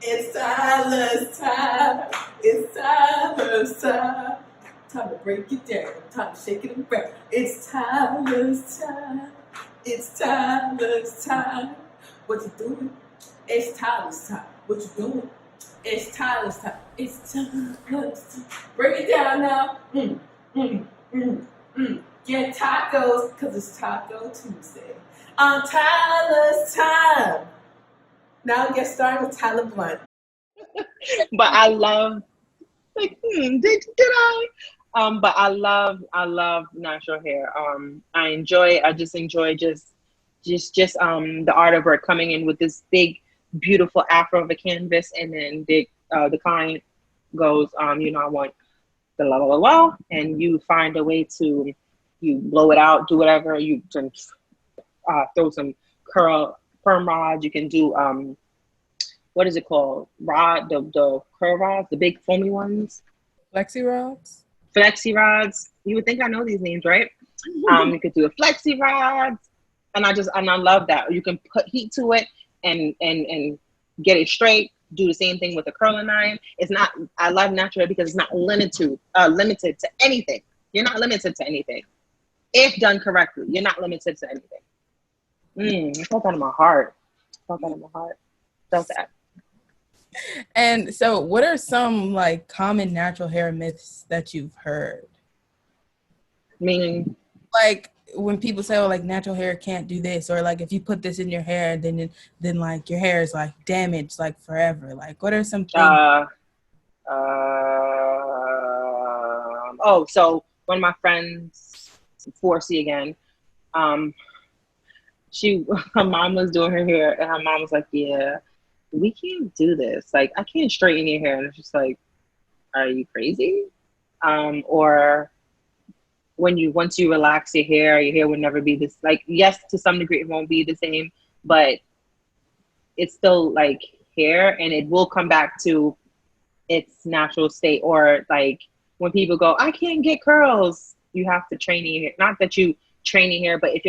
It's Tyler's time. It's Tyler's time. Time to break it down. Time to shake it around. It's Tyler's time. It's Tyler's time. What you doing? It's Tyler's time. What you doing? It's Tyler's time. It's Tyler's time. Break it down now. Mm, mm. Get tacos, because it's Taco Tuesday. On Tyler's time. Now get started with Tyler Blunt. But I love like did I? But I love natural hair. I just enjoy just the art of her coming in with this big, beautiful afro of a canvas, and then the client goes, I want the la la la la, and you find a way to you blow it out, do whatever you can, throw some perm rods. You can do what is it called? The curl rods, the big foamy ones. Flexi rods? Flexi rods. You would think I know these names, right? You could do a flexi rods, and I love that. You can put heat to it and get it straight. Do the same thing with a curling iron. It's not. I love natural hair because it's not limited to anything. You're not limited to anything if done correctly. You're not limited to anything. I felt that in my heart. Felt that. And so what are some like common natural hair myths that you've heard? Meaning, like when people say, oh, like natural hair can't do this, or like if you put this in your hair, then like your hair is like damaged like forever. Like what are some things? So one of my friends, 4C again, her mom was doing her hair, and her mom was like, yeah, we can't do this. Like, I can't straighten your hair. And it's just like, are you crazy? Or once you relax your hair will never be this, like, yes, to some degree it won't be the same, but it's still like hair, and it will come back to its natural state. Or like when people go, I can't get curls, you have to train your hair. Not that you train your hair, but if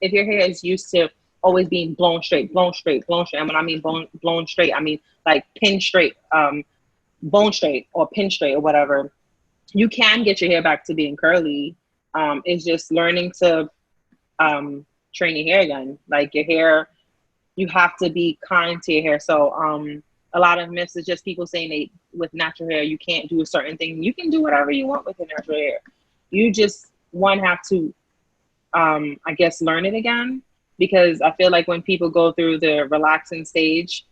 if your hair is used to always being blown straight, and when I mean blown straight, I mean like pin straight, bone straight or pin straight or whatever, you can get your hair back to being curly. It's just learning to train your hair again. Like your hair, you have to be kind to your hair. So a lot of myths is just people saying with natural hair you can't do a certain thing. You can do whatever you want with your natural hair. You just have to I guess learn it again, because I feel like when people go through the relaxing stage,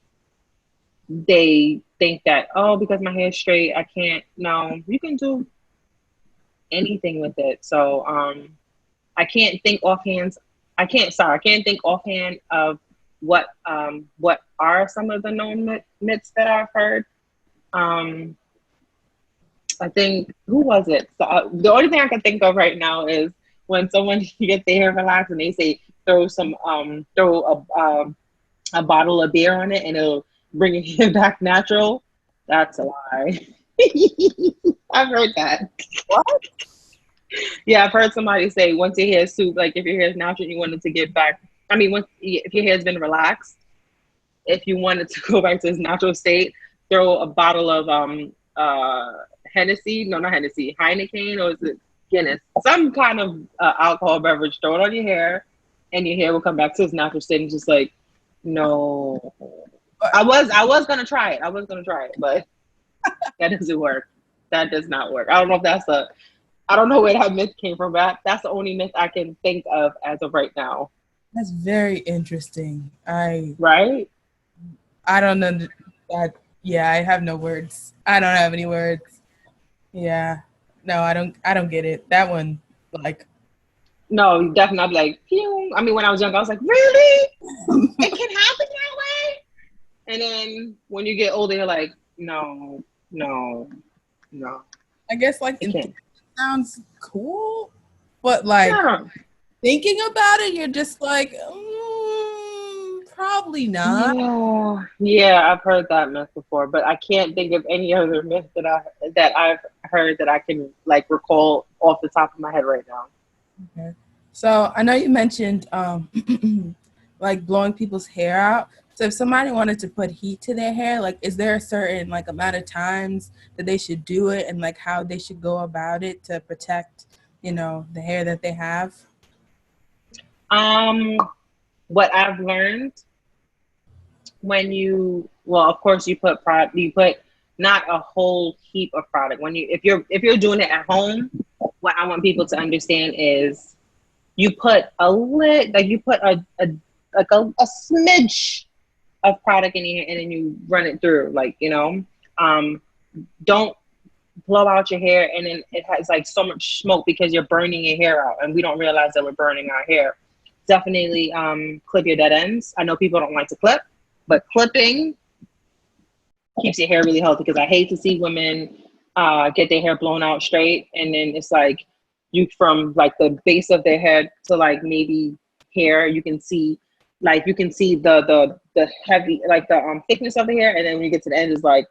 they think that, oh, because my hair's straight, I can't. No, you can do anything with it. So I can't think offhand. I can't think offhand of what are some of the known myths that I've heard. I think, who was it? So, the only thing I can think of right now is when someone gets their hair relaxed and they say throw a bottle of beer on it and it'll bring your hair back natural. That's a lie. I've heard that. What? Yeah, I've heard somebody say once your hair is like if your hair is natural and you want it to get back. I mean, if your hair has been relaxed, if you want it to go back to its natural state, throw a bottle of Hennessy. No, not Hennessy. Heineken, or is it Guinness? Some kind of alcohol beverage. Throw it on your hair, and your hair will come back to its natural state. And just like, no. I was gonna try it, but that doesn't work. That does not work. I don't know if I don't know where that myth came from. But that's the only myth I can think of as of right now. That's very interesting. Right? I don't know that. Yeah, I have no words. I don't have any words. Yeah. No, I don't get it. That one, like. No, definitely like, phew. I mean, when I was young, I was like, really? It can happen that way? And then when you get older, you're like, no. I guess like it sounds cool, but like thinking about it, you're just like, probably not. Yeah, I've heard that myth before, but I can't think of any other myth that I've heard that I can like recall off the top of my head right now. Okay. So I know you mentioned like blowing people's hair out. So if somebody wanted to put heat to their hair, like, is there a certain like amount of times that they should do it, and like how they should go about it to protect, the hair that they have? Um, what I've learned well, of course, you put not a whole heap of product. If you're doing it at home, what I want people to understand is you put a like a smidge of product in your hair, and then you run it through, um, don't blow out your hair and then it has like so much smoke because you're burning your hair out, and we don't realize that we're burning our hair. Definitely clip your dead ends. I know people don't like to clip, but clipping keeps your hair really healthy, because I hate to see women get their hair blown out straight, and then it's like you from like the base of their head to like maybe hair, you can see the heavy, like the thickness of the hair, and then when you get to the end, it's like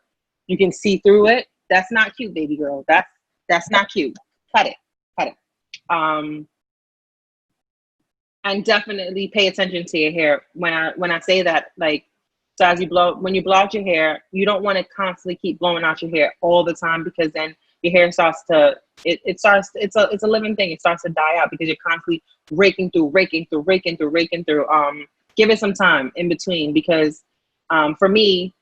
you can see through it. That's not cute, baby girl. That's not cute. Cut it. Um, and definitely pay attention to your hair. When I say that, like, so when you blow out your hair, you don't want to constantly keep blowing out your hair all the time, because then your hair starts to it's a living thing. It starts to die out because you're constantly raking through. Give it some time in between, because for me,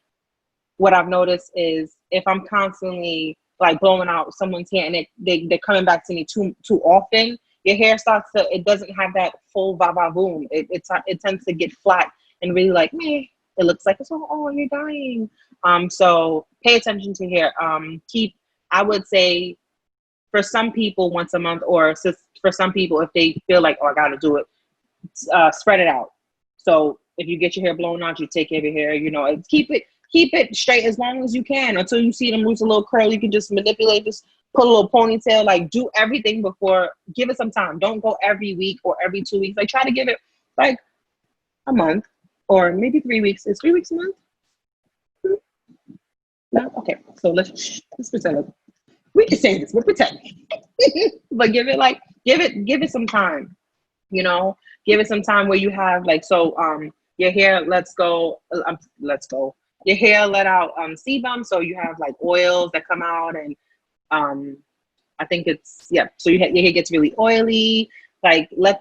what I've noticed is if I'm constantly like blowing out someone's hair and they're coming back to me too often, your hair it doesn't have that full va-va-voom. It tends to get flat and really like, meh. It looks like it's, oh, you're dying. So pay attention to hair. I would say for some people once a month, or for some people, if they feel like, oh, I got to do it, spread it out. So if you get your hair blown out, you take care of your hair, keep it straight as long as you can until you see them roots a little curl. You can just manipulate, just put a little ponytail, like do everything before, give it some time. Don't go every week or every 2 weeks. Like try to give it like a month or maybe 3 weeks. Is 3 weeks a month? No? Okay. So let's pretend we can say this, we're pretending. But give it some time, give it some time where you have like, your hair let's go. Your hair let out sebum, so you have like oils that come out, and I think so your hair gets really oily. Like let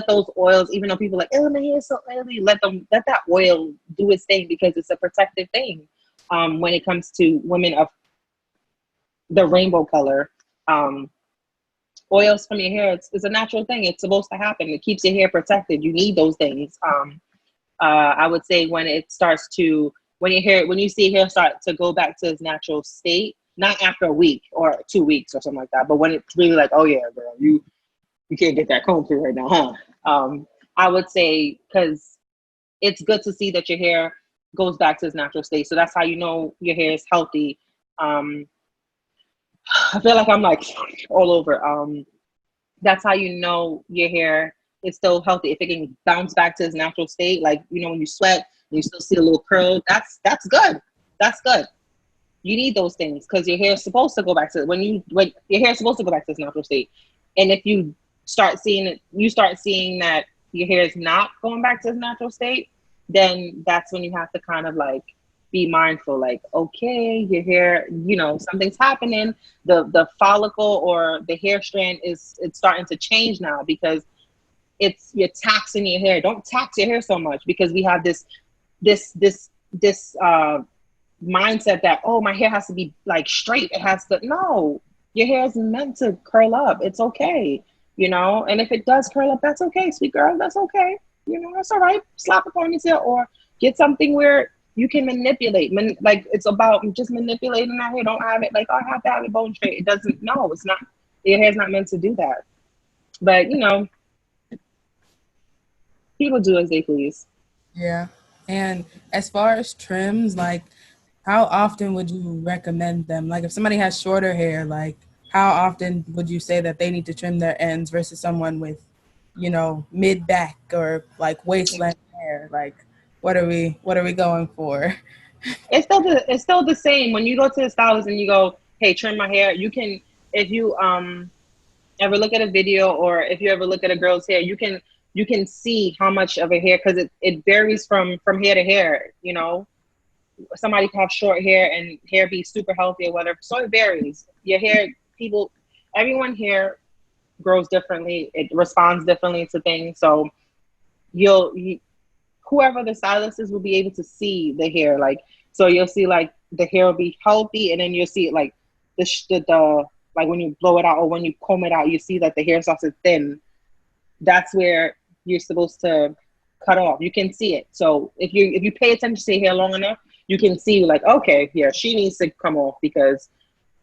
those oils, even though people are like, oh, my hair is so oily, let that oil do its thing, because it's a protective thing. When it comes to women of the rainbow color, oils from your hair, it's a natural thing. It's supposed to happen. It keeps your hair protected. You need those things. I would say when you see hair start to go back to its natural state, not after a week or 2 weeks or something like that, but when it's really like, oh yeah, girl, you can't get that comb through right now, huh? I would say, because it's good to see that your hair goes back to its natural state. So that's how you know your hair is healthy. I feel like I'm like all over. That's how you know your hair is still healthy. If it can bounce back to its natural state, like, when you sweat and you still see a little curl, that's good. That's good. You need those things, because your hair is supposed to go back to when your hair is supposed to go back to its natural state. And if you start seeing that your hair is not going back to its natural state, then that's when you have to kind of like be mindful, like, okay, your hair, something's happening. The follicle or the hair strand it's starting to change now, because you're taxing your hair. Don't tax your hair so much, because we have this mindset that, oh, my hair has to be like straight. No, your hair is meant to curl up. It's okay, and if it does curl up, that's okay, sweet girl, that's okay. That's all right. Slap a ponytail or get something where you can manipulate. Like, it's about just manipulating that hair. Don't have it like, oh, I have to have it bone straight. It doesn't. No, it's not. Your hair's not meant to do that. But people do as they please. Yeah. And as far as trims, like, how often would you recommend them? Like, if somebody has shorter hair, like, how often would you say that they need to trim their ends versus someone with, mid back or like waist length hair? Like, what are we going for? It's still the same. When you go to the stylist and you go, hey, trim my hair, you can, if you ever look at a video, or if you ever look at a girl's hair, you can you can see how much of a hair, because it varies from hair to hair, you know. Somebody can have short hair and hair be super healthy or whatever. So it varies. Your hair, everyone hair grows differently. It responds differently to things. So whoever the stylist is will be able to see the hair. Like, so you'll see like the hair will be healthy, and then you'll see it like the like when you blow it out or when you comb it out, you see that the hair starts to thin. That's where you're supposed to cut off. You can see it. So if you pay attention to your hair long enough, you can see like, okay, yeah, she needs to come off, because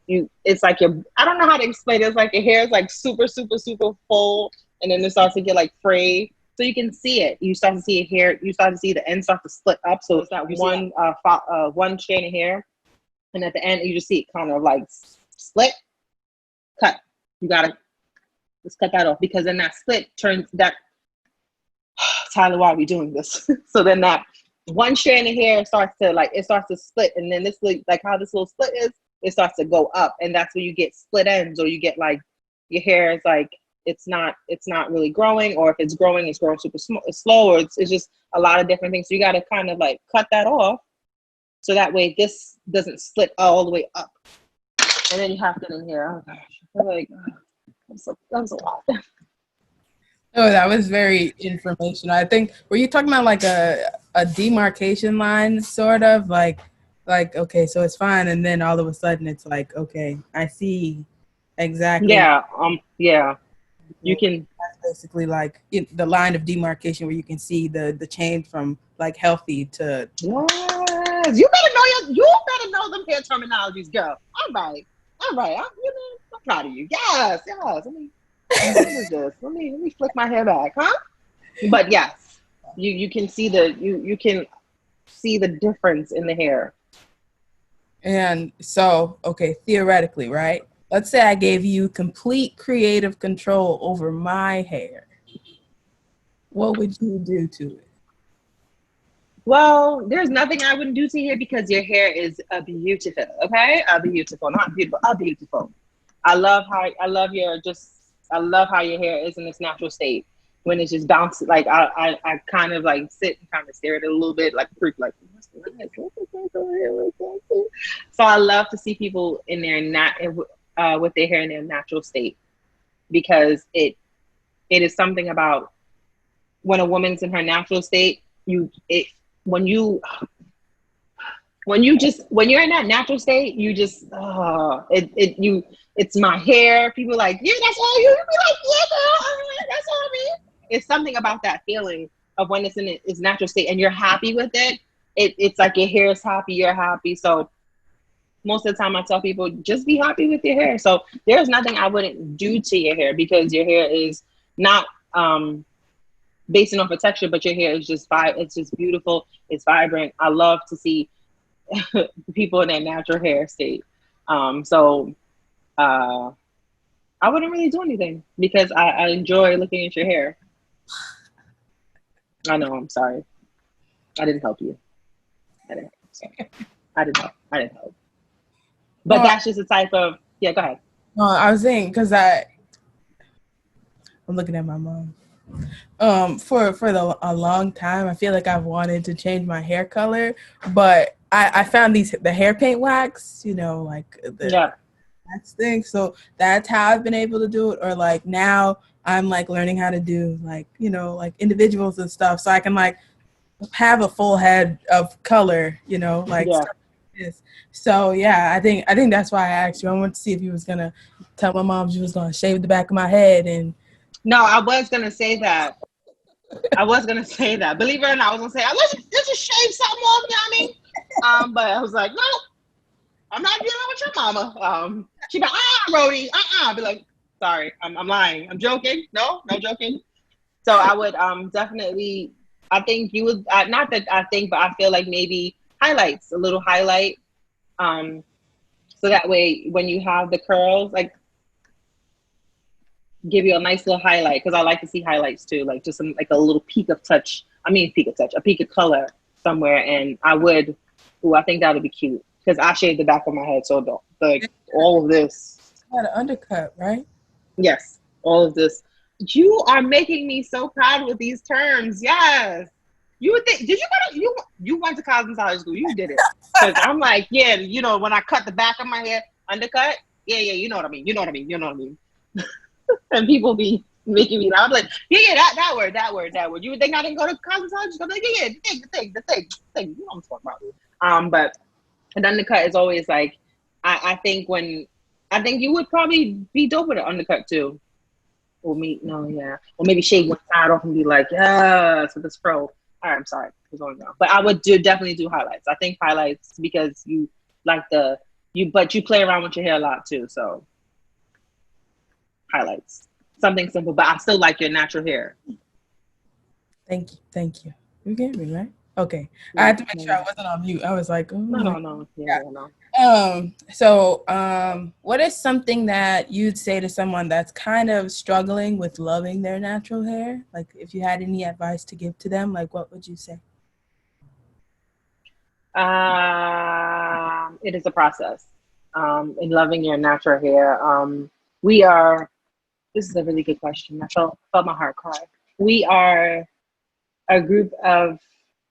it's like I don't know how to explain it. It's like your hair is like super, super, super full, and then it starts to get like frayed. So you can see it. You start to see your hair. You start to see the end start to split up. So it's that one strand of hair, and at the end you just see it kind of like split, cut. You gotta just cut that off, because then that split turns that. Tyler, why are we doing this? So then that one strand of hair starts to split, and then this, like how this little split is, it starts to go up, and that's where you get split ends, or you get like your hair is like it's not really growing, or if it's growing super slow, or it's just a lot of different things. So you got to kind of like cut that off, so that way this doesn't split all the way up, and then you have to in here. Oh gosh, I feel like that was a lot. Oh, that was very informational. I think, were you talking about like a demarcation line, sort of like okay, so it's fine, and then all of a sudden it's like, okay, I see exactly. Yeah. You can basically like the line of demarcation where you can see the change from like healthy to. Yes, you better know them hair terminologies, girl. All right. I'm proud of you. Yes. What is this? Let me flick my hair back, huh? But yes, you can see you can see the difference in the hair. And so, okay, theoretically, right? Let's say I gave you complete creative control over my hair. What would you do to it? Well, there's nothing I wouldn't do to your hair, because your hair is beautiful. Okay, beautiful, not beautiful, beautiful. I love how your hair is in its natural state when it's just bouncing. Like I kind of like sit and kind of stare at it a little bit, like freak, like. So I love to see people in their with their hair in their natural state, because it is something about when a woman's in her natural state. When you're in that natural state, you just it's my hair. People are like, yeah, that's all you. You be like, yeah, girl, that's all me. It's something about that feeling of when it's in its natural state and you're happy with it. It's like your hair is happy, you're happy. So most of the time I tell people, just be happy with your hair. So there's nothing I wouldn't do to your hair, because your hair is not based off of texture, but your hair is it's just beautiful. It's vibrant. I love to see people in their natural hair state. So I wouldn't really do anything, because I enjoy looking at your hair. I know, I'm sorry. I didn't help you. I didn't help. But that's just a type of, yeah, go ahead. I was saying, because I'm looking at my mom. For a long time, I feel like I've wanted to change my hair color, but I found the hair paint wax, like the wax thing. So that's how I've been able to do it. Or like now I'm like learning how to do like, like individuals and stuff, so I can like have a full head of color, like stuff like this. So yeah, I think that's why I asked you. I wanted to see if you was gonna tell my mom she was gonna shave the back of my head. And no, I was gonna say that. Believe it or not, I was gonna say, let's just shave something off, you know what I mean? But I was like, no, I'm not dealing with your mama. She'd be like, Rhodey, I'd be like, sorry, I'm lying. I'm joking. No joking. So I would definitely, I think you would, not that I think, but I feel like maybe a little highlight. So that way when you have the curls, like, give you a nice little highlight, because I like to see highlights too, like just like a little peak of color somewhere. And I think that would be cute, because I shaved the back of my head, so all of this. You had an undercut, right? Yes, all of this You are making me so proud with these terms. Yes. You would think, did you go to, you went to cosmetology school. You did it. Because I'm like, yeah, you know, when I cut the back of my hair, undercut, yeah, you know what I mean. You know what I mean. You know what I mean. And people be making me laugh. I'm like, yeah, that word. You would think I didn't go to cosmetology school. I'm like, yeah, the thing. You know what I'm talking about. But an undercut is always like, I think you would probably be dope with an undercut too. Or me, no, yeah. Or maybe shave one side off and be like, yeah, so this fro. All right, I'm sorry. It's going down. But I would definitely do highlights. I think highlights because you like but you play around with your hair a lot too. So highlights. Something simple, but I still like your natural hair. Thank you. You get me, right? Okay. I Yeah, had to make sure I wasn't on mute. I was like, oh, no. Yeah, no. What is something that you'd say to someone that's kind of struggling with loving their natural hair? Like, if you had any advice to give to them, like, what would you say? It is a process. In loving your natural hair. We are. This is a really good question. I felt my heart cry. We are a group of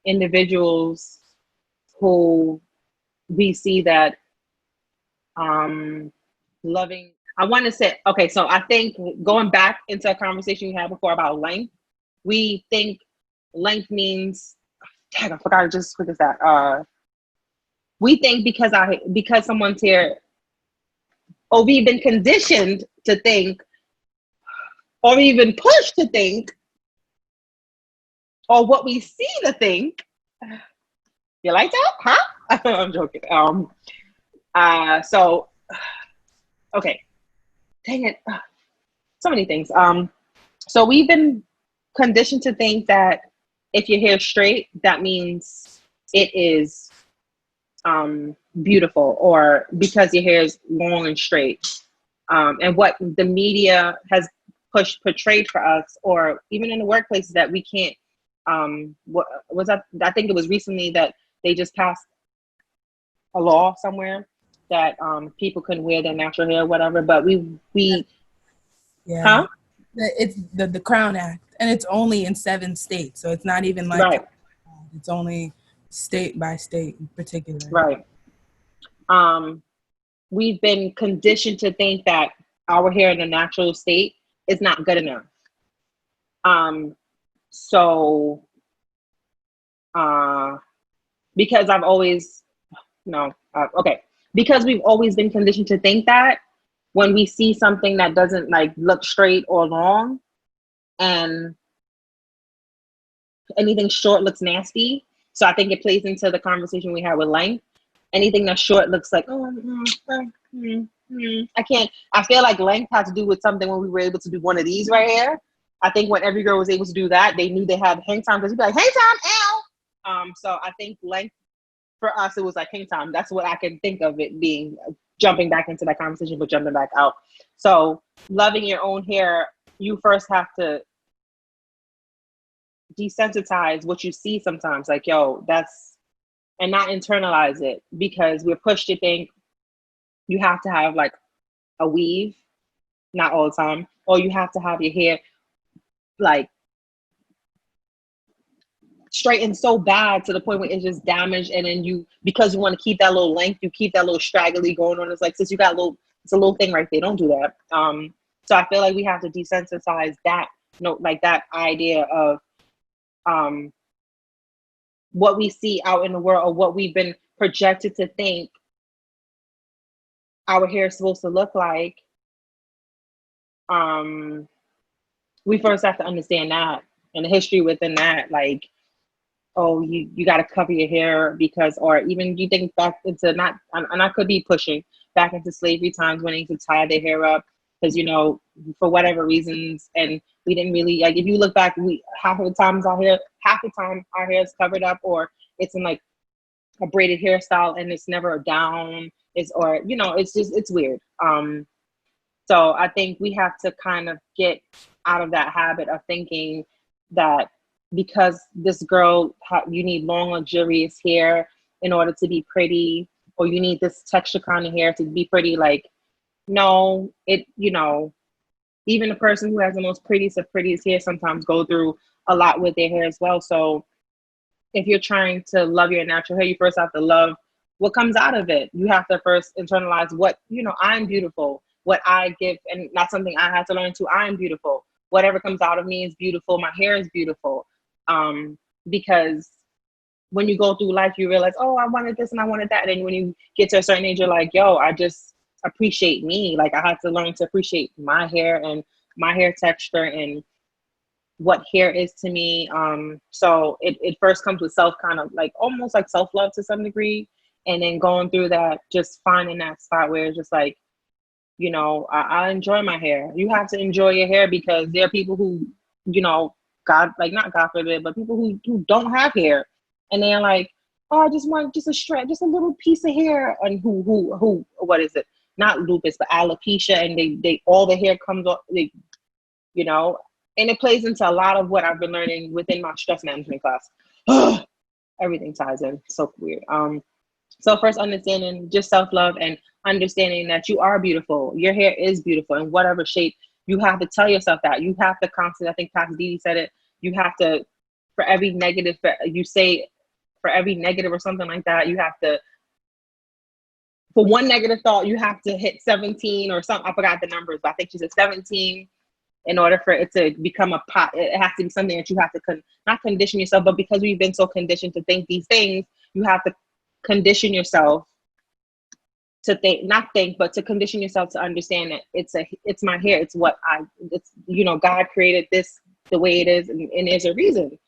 individuals who we see that loving. I want to say, okay, so I think going back into a conversation we had before about length, we think length means, dang, I forgot just what is that. We think because someone's here, or we've been conditioned to think, or even pushed to think, or what we see to think. You like that? Huh? I'm joking. So okay. Dang it. So many things. So we've been conditioned to think that if your hair's straight, that means it is beautiful, or because your hair is long and straight. And what the media has portrayed for us, or even in the workplaces, that we can't. What was that? I think it was recently that they just passed a law somewhere that people couldn't wear their natural hair, or whatever. But we Yeah. huh? It's the Crown Act, and it's only in 7 states, so it's not even like Right. It's only state by state in particular. Right. We've been conditioned to think that our hair in a natural state is not good enough. So because I've always no okay, because we've always been conditioned to think that when we see something that doesn't like look straight or long, and anything short looks nasty. So I think it plays into the conversation we had with length. Anything that's short looks like, I can't. I feel like length had to do with something when we were able to do one of these right here. I think when every girl was able to do that, they knew they had hang time, because you'd be like, hang time, ow. So I think length for us, it was like hang time. That's what I can think of it being, jumping back into that conversation, but jumping back out. So loving your own hair, you first have to desensitize what you see sometimes. Like, yo, that's, and not internalize it, because we're pushed to think you have to have like a weave, not all the time, or you have to have your hair like straightened so bad to the point where it's just damaged, and then you, because you want to keep that little length, you keep that little straggly going on. It's like, since you got a little, it's a little thing right there, don't do that. So I feel like we have to desensitize that, like that idea of what we see out in the world, or what we've been projected to think our hair is supposed to look like. We first have to understand that, and the history within that, like, oh, you got to cover your hair because, or even you think back into, not, and I could be pushing back into slavery times when they used to tie their hair up, because, for whatever reasons, and we didn't really, like, if you look back, half the time our hair is covered up, or it's in like a braided hairstyle, and it's never a down, it's weird. So I think we have to kind of get out of that habit of thinking that because this girl, you need long, luxurious hair in order to be pretty, or you need this texture kind of hair to be pretty. Like, no, even the person who has the most prettiest hair sometimes go through a lot with their hair as well. So if you're trying to love your natural hair, you first have to love what comes out of it. You have to first internalize what, I'm beautiful, what I give. And that's something I had to learn too. I'm beautiful. Whatever comes out of me is beautiful. My hair is beautiful. Because when you go through life, you realize, oh, I wanted this and I wanted that. And then when you get to a certain age, you're like, yo, I just appreciate me. Like I had to learn to appreciate my hair and my hair texture and what hair is to me. So it first comes with self, kind of like almost like self-love to some degree. And then going through that, just finding that spot where it's just like, I enjoy my hair. You have to enjoy your hair because there are people who, God, like not God forbid, but people who don't have hair. And they're like, oh, I just want just a strand, just a little piece of hair. And who, what is it? Not lupus, but alopecia. And they all the hair comes off, and it plays into a lot of what I've been learning within my stress management class. Everything ties in. So weird. So first understanding just self-love and understanding that you are beautiful. Your hair is beautiful in whatever shape. You have to tell yourself that. You have to constantly, I think Pastor Didi said it, you have to, for every negative, for every negative or something like that, you have to, for one negative thought, you have to hit 17 or something. I forgot the numbers, but I think she said 17 in order for it to become a pot. It has to be something that you have to not condition yourself, but because we've been so conditioned to think these things, you have to condition yourself to but to condition yourself to understand that it's my hair. It's God created this the way it is, and there's a reason.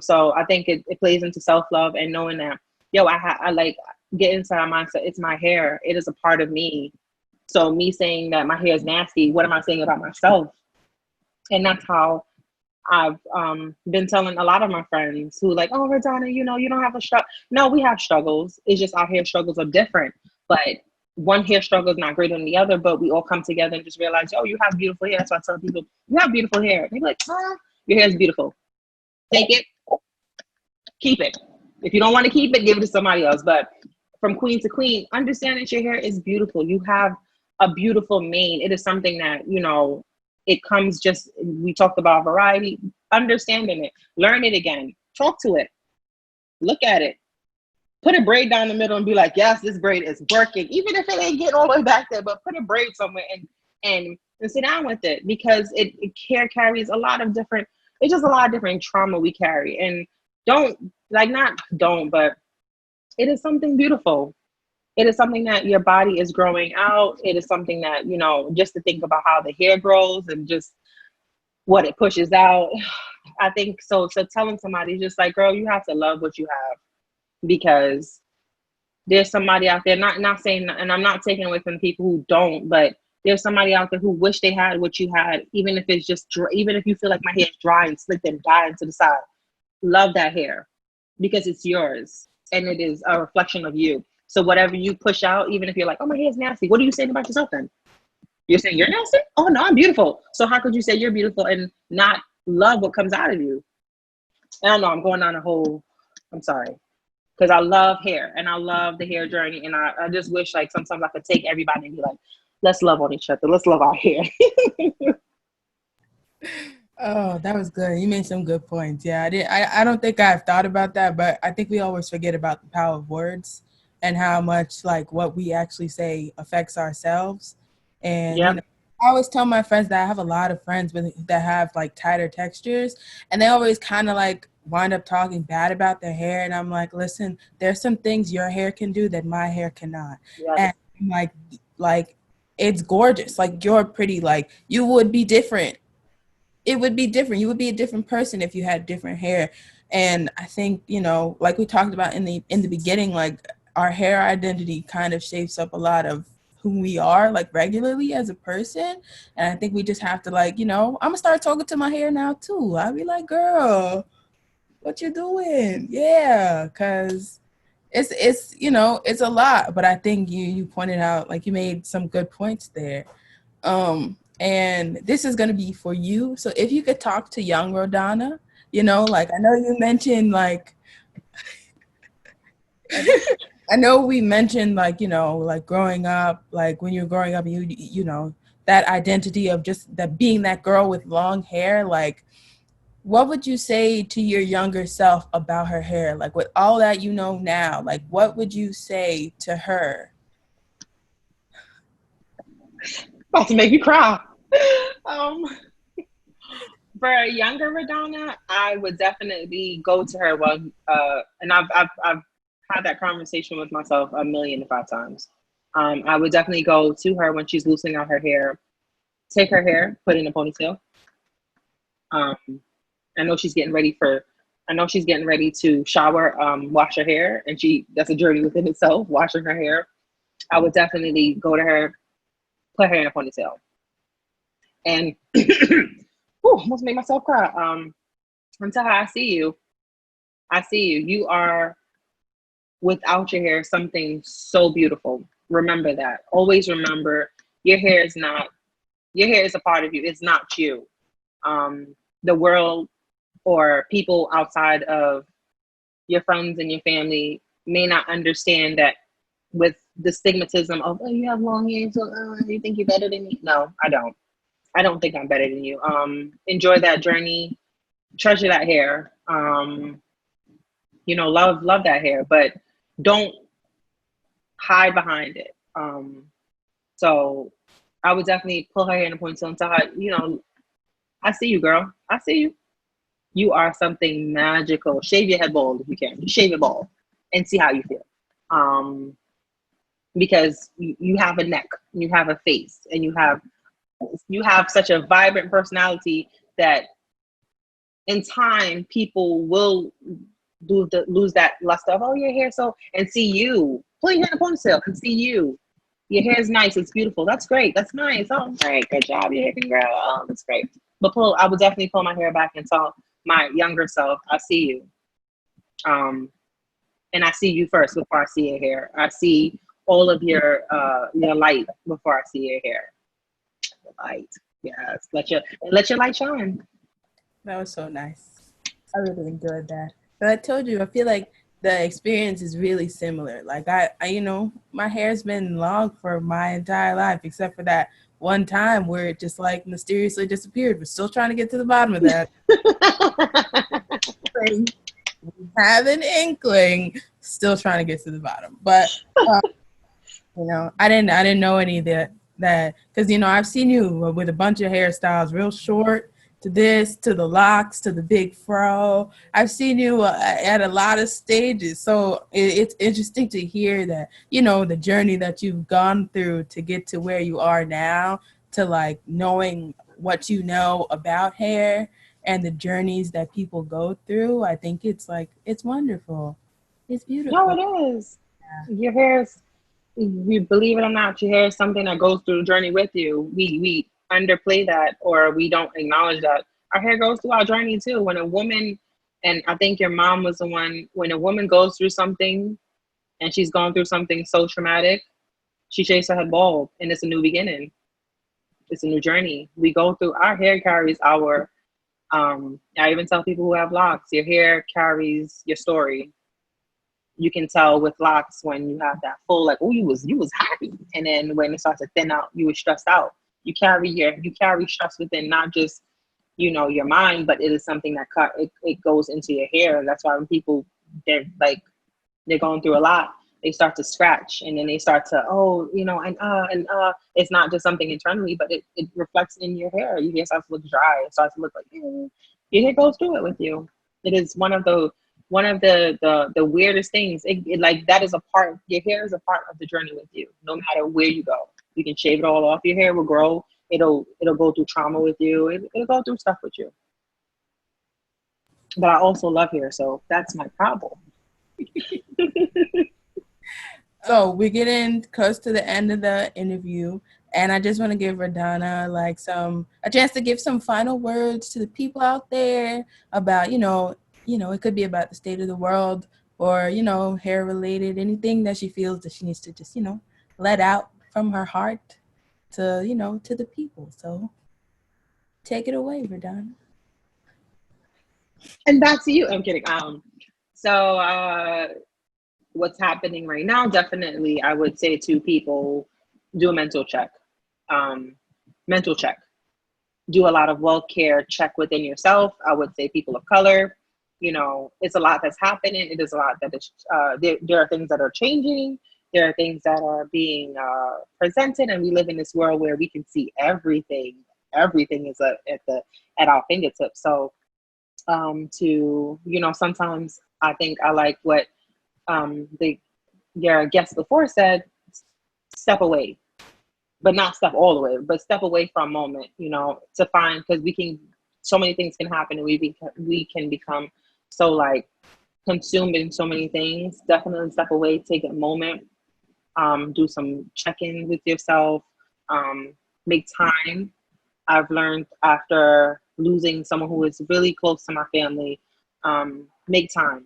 So I think it plays into self-love and knowing that, I like get into my mindset. It's my hair. It is a part of me. So me saying that my hair is nasty, what am I saying about myself? And that's how I've been telling a lot of my friends who like, oh, Rhodonna, you don't have a struggle. No, we have struggles. It's just our hair struggles are different. But one hair struggle is not greater than the other, but we all come together and just realize, oh, you have beautiful hair. That's why I tell people, you have beautiful hair. They be like, your hair is beautiful. Take it, keep it. If you don't want to keep it, give it to somebody else. But from queen to queen, understand that your hair is beautiful. You have a beautiful mane. It is something that, it comes we talked about variety, understanding it, learn it again, talk to it, look at it, put a braid down the middle and be like, yes, this braid is working. Even if it ain't getting all the way back there, but put a braid somewhere and sit down with it, because it carries a lot of different trauma we carry. And but it is something beautiful. It is something that your body is growing out. It is something that, just to think about how the hair grows and just what it pushes out. I think so telling somebody just like, girl, you have to love what you have, because there's somebody out there, not saying, and I'm not taking away from people who don't, but there's somebody out there who wish they had what you had, even if it's just even if you feel like my hair is dry and slicked and dying to the side. Love that hair, because it's yours and it is a reflection of you. So whatever you push out, even if you're like, oh, my hair is nasty, what are you saying about yourself then? You're saying you're nasty? Oh, no, I'm beautiful. So how could you say you're beautiful and not love what comes out of you? I don't know, I'm going on I'm sorry. Because I love hair and I love the hair journey. And I just wish like sometimes I could take everybody and be like, let's love on each other. Let's love our hair. Oh, that was good. You made some good points. Yeah, I don't think I've thought about that, but I think we always forget about the power of words and how much like what we actually say affects ourselves. And Yep. I always tell my friends that I have a lot of friends that have like tighter textures, and they always kind of like wind up talking bad about their hair. And I'm like, listen, there's some things your hair can do that my hair cannot. Yes. And like it's gorgeous. Like you're pretty, like you would be different. It would be different. You would be a different person if you had different hair. And I think, like we talked about in the beginning, like our hair identity kind of shapes up a lot of who we are, like regularly as a person. And I think we just have to like, I'm gonna start talking to my hair now too. I'll be like, girl, what you doing? Yeah, because it's it's a lot. But I think you pointed out, like you made some good points there. And this is going to be for you. So if you could talk to young Rhodonna, like I know you mentioned like, I know we mentioned like, like growing up, like when you were growing up, you that identity of just that being that girl with long hair, like what would you say to your younger self about her hair? Like with all that you know now, like what would you say to her? About to make you cry. Um, for a younger Rhodonna, I would definitely go to her. Well, and I've had that conversation with myself a million and five times. I would definitely go to her when she's loosening out her hair. Take her hair, put it in a ponytail. Um, I know she's getting ready for. I know she's getting ready to shower, wash her hair, and that's a journey within itself. Washing her hair, I would definitely go to her, put her in a ponytail, and almost made myself cry. Until I see you, I see you. You are without your hair something so beautiful. Remember that. Always remember your hair is not. Your hair is a part of you. It's not you. The world or people outside of your friends and your family may not understand that with the stigmatism of, oh, you have long hair, so you think you're better than me. No, I don't. I don't think I'm better than you. Enjoy that journey, treasure that hair. Love that hair, but don't hide behind it. So I would definitely pull her hair in a ponytail and tell her, I see you, girl. I see you. You are something magical. Shave your head bald if you can. Shave it bald and see how you feel. Because you have a neck, you have a face, and you have such a vibrant personality that in time people will lose that luster of, oh, your hair and see you. Pull your hair in a ponytail and see you. Your hair is nice. It's beautiful. That's great. That's nice. Oh, great. Good job. Your hair can grow. Oh, that's great. But I would definitely pull my hair back and tell my younger self, I see you. And I see you first before I see your hair. I see all of your light before I see your hair. Light. Yes. Let your light shine. That was so nice. I really enjoyed that. But I told you, I feel like the experience is really similar. Like I my hair's been long for my entire life, except for that one time where it just like mysteriously disappeared. We're still trying to get to the bottom of that. We have an inkling, still trying to get to the bottom. But I didn't know any of that because I've seen you with a bunch of hairstyles, real short to this, to the locks, to the big fro. I've seen you at a lot of stages. So it's interesting to hear that, the journey that you've gone through to get to where you are now, to like knowing what you know about hair and the journeys that people go through. I think it's wonderful. It's beautiful. No, it is. Yeah. Your hair is, you believe it or not, your hair is something that goes through the journey with you. We underplay that, or we don't acknowledge that our hair goes through our journey too. When a woman, and I think your mom was the one, when a woman goes through something and she's gone through something so traumatic, she shaves her head bald, and it's a new beginning. It's a new journey. We go through, our hair carries our, I even tell people who have locks, your hair carries your story. You can tell with locks when you have that full, like, oh, you was happy, and then when it starts to thin out, you were stressed out. You carry stress within, not just your mind, but it is something that it goes into your hair. And that's why when people they're going through a lot, they start to scratch, and then they start to it's not just something internally, but it reflects in your hair. Your hair starts to look dry. It starts to look like your hair goes through it with you. It is one of the weirdest things. That is a part. Your hair is a part of the journey with you, no matter where you go. You can shave it all off. Your hair will grow. It'll go through trauma with you. It'll go through stuff with you. But I also love hair, so that's my problem. So we're getting close to the end of the interview, and I just want to give Rhodonna a chance to give some final words to the people out there about it could be about the state of the world, or hair related, anything that she feels that she needs to just let out from her heart to to the people. So take it away, Rhodonna. And back to you. I'm kidding. So what's happening right now? Definitely, I would say to people, do a mental check. mental check. Do a lot of well-care check within yourself. I would say people of color, it's a lot that's happening. It is a lot that is, there are things that are changing. There are things that are being presented, and we live in this world where we can see everything. Everything is at our fingertips. So sometimes I think I like what your guest before said, step away, but not step all the way, but step away for a moment, to find, because so many things can happen, and we can become so like consumed in so many things. Definitely step away, take a moment, do some check-in with yourself, make time. I've learned after losing someone who is really close to my family, make time.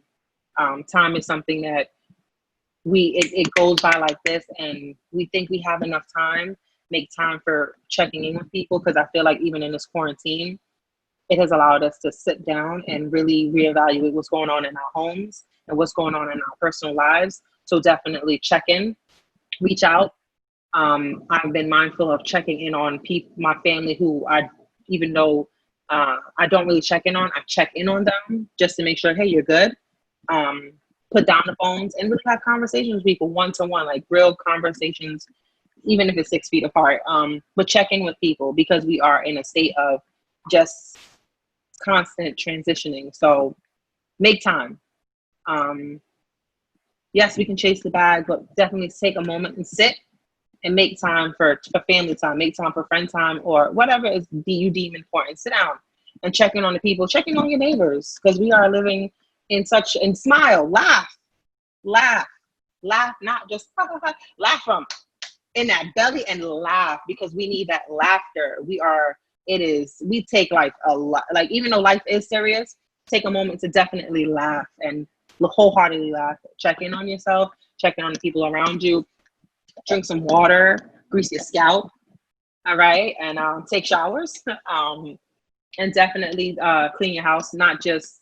Time is something that it goes by like this, and we think we have enough time. Make time for checking in with people, because I feel like even in this quarantine, it has allowed us to sit down and really reevaluate what's going on in our homes and what's going on in our personal lives. So definitely check in, reach out. I've been mindful of checking in on my family who even though I don't really check in on, I check in on them just to make sure, hey, you're good. Put down the phones and really have conversations with people one-to-one, like real conversations, even if it's 6 feet apart. But check in with people, because we are in a state of just constant transitioning. So make time. Yes, we can chase the bag, but definitely take a moment and sit and make time for family time, make time for friend time, or whatever you deem important. Sit down and check in on the people, check in on your neighbors, because we are living and smile, laugh, not just laugh from in that belly, and laugh, because we need that laughter. We take life a lot, like even though life is serious, take a moment to definitely laugh and wholeheartedly laugh. Check in on yourself, check in on the people around you, drink some water, grease your scalp, all right, and take showers, and definitely clean your house, not just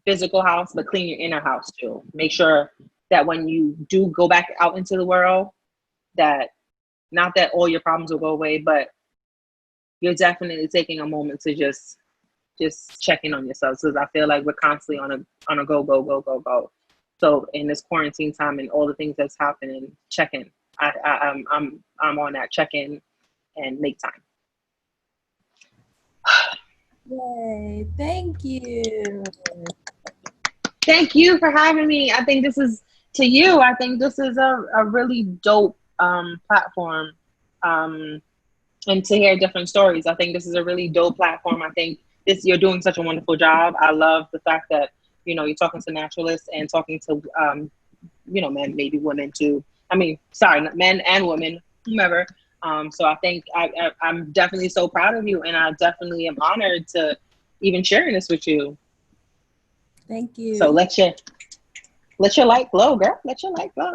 physical house, but clean your inner house too. Make sure that when you do go back out into the world, that not that all your problems will go away, but you're definitely taking a moment to just check in on yourself, because I feel like we're constantly on a go. So in this quarantine time and all the things that's happening, check in. I'm on that check in and make time. Yay! Thank you. Thank you for having me. I think this is a really dope platform, and to hear different stories. I think this is a really dope platform. I think you're doing such a wonderful job. I love the fact that you're talking to naturalists and talking to men, maybe women too. Men and women, whomever. So I think I'm definitely so proud of you, and I definitely am honored to even sharing this with you. Thank you. So let your light glow, girl. Let your light glow.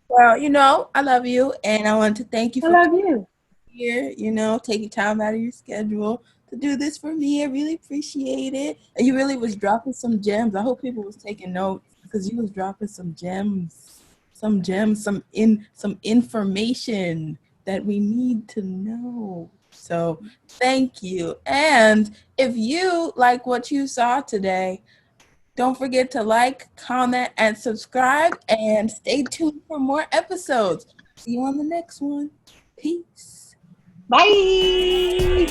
Well, I love you, and I want to thank you for I love you. Here, taking time out of your schedule to do this for me. I really appreciate it. And you really was dropping some gems. I hope people was taking notes, because you was dropping some gems, some information that we need to know. So thank you. And if you like what you saw today, don't forget to like, comment, and subscribe, and stay tuned for more episodes. See you on the next one. Peace. Bye.